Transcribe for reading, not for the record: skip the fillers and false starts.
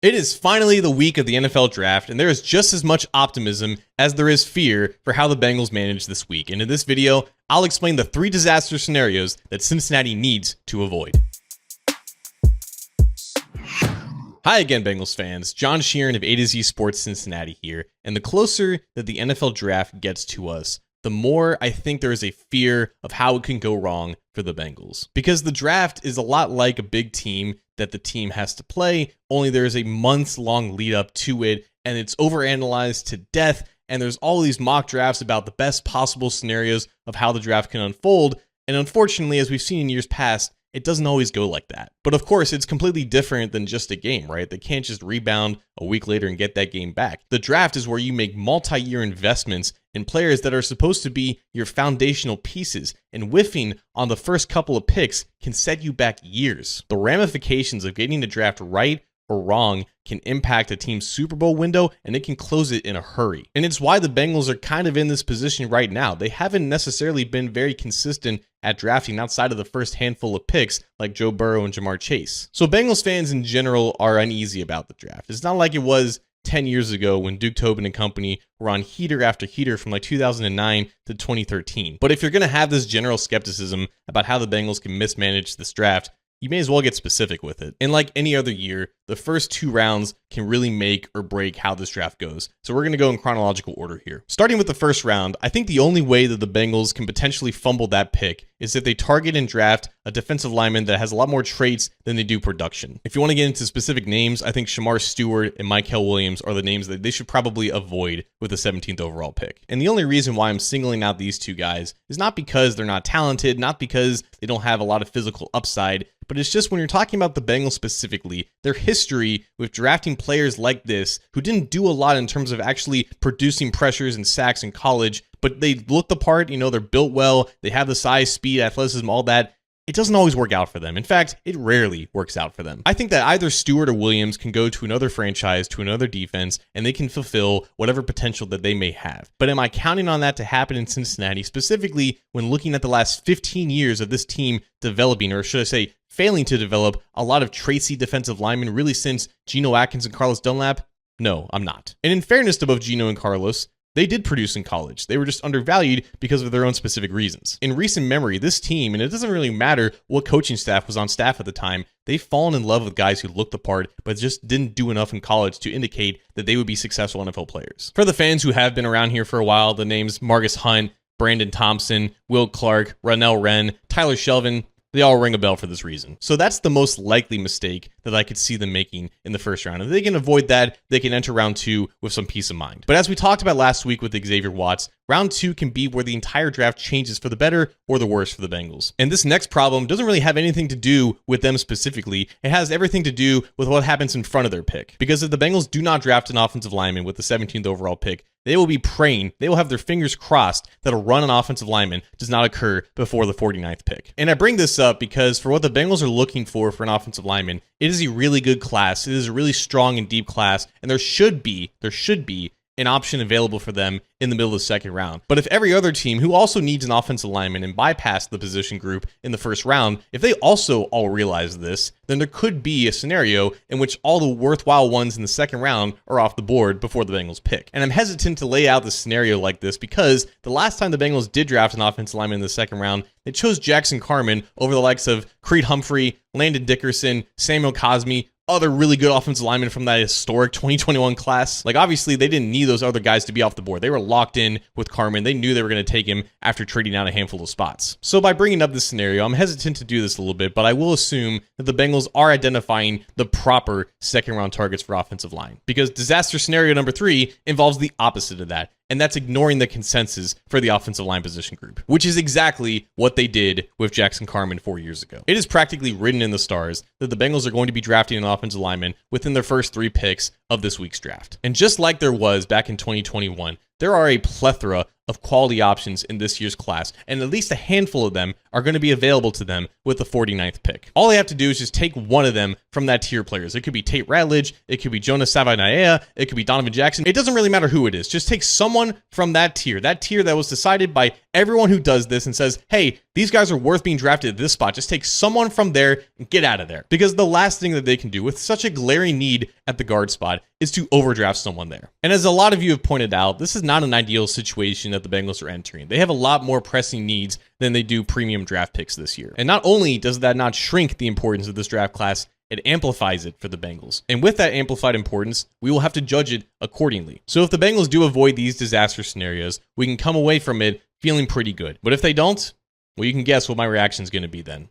It is finally the week of the NFL draft, and there is just as much optimism as there is fear for how the Bengals manage this week. And in this video, I'll explain the 3 disaster scenarios that Cincinnati needs to avoid. Hi again, Bengals fans. John Sheeran of A to Z Sports Cincinnati here. And the closer that the NFL draft gets to us, the more I think there is a fear of how it can go wrong for the Bengals. Because the draft is a lot like a big team that the team has to play, only there's a months-long lead up to it, and it's overanalyzed to death, and there's all these mock drafts about the best possible scenarios of how the draft can unfold, and unfortunately, as we've seen in years past, it doesn't always go like that. But of course, it's completely different than just a game, right? They can't just rebound a week later and get that game back. The draft is where you make multi-year investments in players that are supposed to be your foundational pieces, and whiffing on the first couple of picks can set you back years. The ramifications of getting the draft right or wrong can impact a team's Super Bowl window, and it can close it in a hurry. And it's why the Bengals are kind of in this position right now. They haven't necessarily been very consistent at drafting outside of the first handful of picks like Joe Burrow and Jamar Chase. So Bengals fans in general are uneasy about the draft. It's not like it was 10 years ago when Duke Tobin and company were on heater after heater from like 2009 to 2013. But if you're going to have this general skepticism about how the Bengals can mismanage this draft, you may as well get specific with it. And like any other year, the first 2 rounds can really make or break how this draft goes. So we're going to go in chronological order here. Starting with the first round, I think the only way that the Bengals can potentially fumble that pick is if they target and draft a defensive lineman that has a lot more traits than they do production. If you want to get into specific names, I think Shamar Stewart and Mykel Williams are the names that they should probably avoid with the 17th overall pick. And the only reason why I'm singling out these 2 guys is not because they're not talented, not because they don't have a lot of physical upside, but it's just when you're talking about the Bengals specifically, their history with drafting players like this who didn't do a lot in terms of actually producing pressures and sacks in college, but they look the part, they're built well, they have the size, speed, athleticism, all that. It doesn't always work out for them. In fact, it rarely works out for them. I think that either Stewart or Williams can go to another franchise, to another defense, and they can fulfill whatever potential that they may have. But am I counting on that to happen in Cincinnati, specifically when looking at the last 15 years of this team developing, or should I say, failing to develop a lot of Tracy defensive linemen really since Geno Atkins and Carlos Dunlap? No, I'm not. And in fairness to both Geno and Carlos, they did produce in college. They were just undervalued because of their own specific reasons. In recent memory, this team, and it doesn't really matter what coaching staff was on staff at the time, they've fallen in love with guys who looked the part, but just didn't do enough in college to indicate that they would be successful NFL players. For the fans who have been around here for a while, the names Margus Hunt, Brandon Thompson, Will Clark, Ronell Wren, Tyler Shelvin, they all ring a bell for this reason. So that's the most likely mistake that I could see them making in the first round. If they can avoid that, they can enter round 2 with some peace of mind. But as we talked about last week with Xavier Watts, round 2 can be where the entire draft changes for the better or the worse for the Bengals. And this next problem doesn't really have anything to do with them specifically. It has everything to do with what happens in front of their pick. Because if the Bengals do not draft an offensive lineman with the 17th overall pick, they will be praying, they will have their fingers crossed that a run on offensive lineman does not occur before the 49th pick. And I bring this up because for what the Bengals are looking for an offensive lineman, it is a really good class. It is a really strong and deep class, and there should be an option available for them in the middle of the second round. But if every other team who also needs an offensive lineman and bypassed the position group in the first round, if they also all realize this, then there could be a scenario in which all the worthwhile ones in the second round are off the board before the Bengals pick. And I'm hesitant to lay out the scenario like this because the last time the Bengals did draft an offensive lineman in the second round, they chose Jackson Carman over the likes of Creed Humphrey, Landon Dickerson, Samuel Cosme, other really good offensive linemen from that historic 2021 class. Like, obviously, they didn't need those other guys to be off the board. They were locked in with Carman. They knew they were going to take him after trading out a handful of spots. So by bringing up this scenario, I'm hesitant to do this a little bit, but I will assume that the Bengals are identifying the proper second-round targets for offensive line. Because disaster scenario number 3 involves the opposite of that, and that's ignoring the consensus for the offensive line position group, which is exactly what they did with Jackson Carman 4 years ago. It is practically written in the stars that the Bengals are going to be drafting an offensive lineman within their first 3 picks of this week's draft. And just like there was back in 2021, there are a plethora of quality options in this year's class, and at least a handful of them are going to be available to them with the 49th pick. All they have to do is just take one of them from that tier of players. It could be Tate Ratledge, it could be Jonas Savaiinaea, it could be Donovan Jackson. It doesn't really matter who it is. Just take someone from that tier that was decided by everyone who does this and says, hey, These guys are worth being drafted at this spot. Just take someone from there and get out of there. Because the last thing that they can do with such a glaring need at the guard spot is to overdraft someone there. And as a lot of you have pointed out, this is not an ideal situation that the Bengals are entering. They have a lot more pressing needs than they do premium draft picks this year. And not only does that not shrink the importance of this draft class, it amplifies it for the Bengals. And with that amplified importance, we will have to judge it accordingly. So if the Bengals do avoid these disaster scenarios, we can come away from it feeling pretty good. But if they don't, well, you can guess what my reaction is going to be then.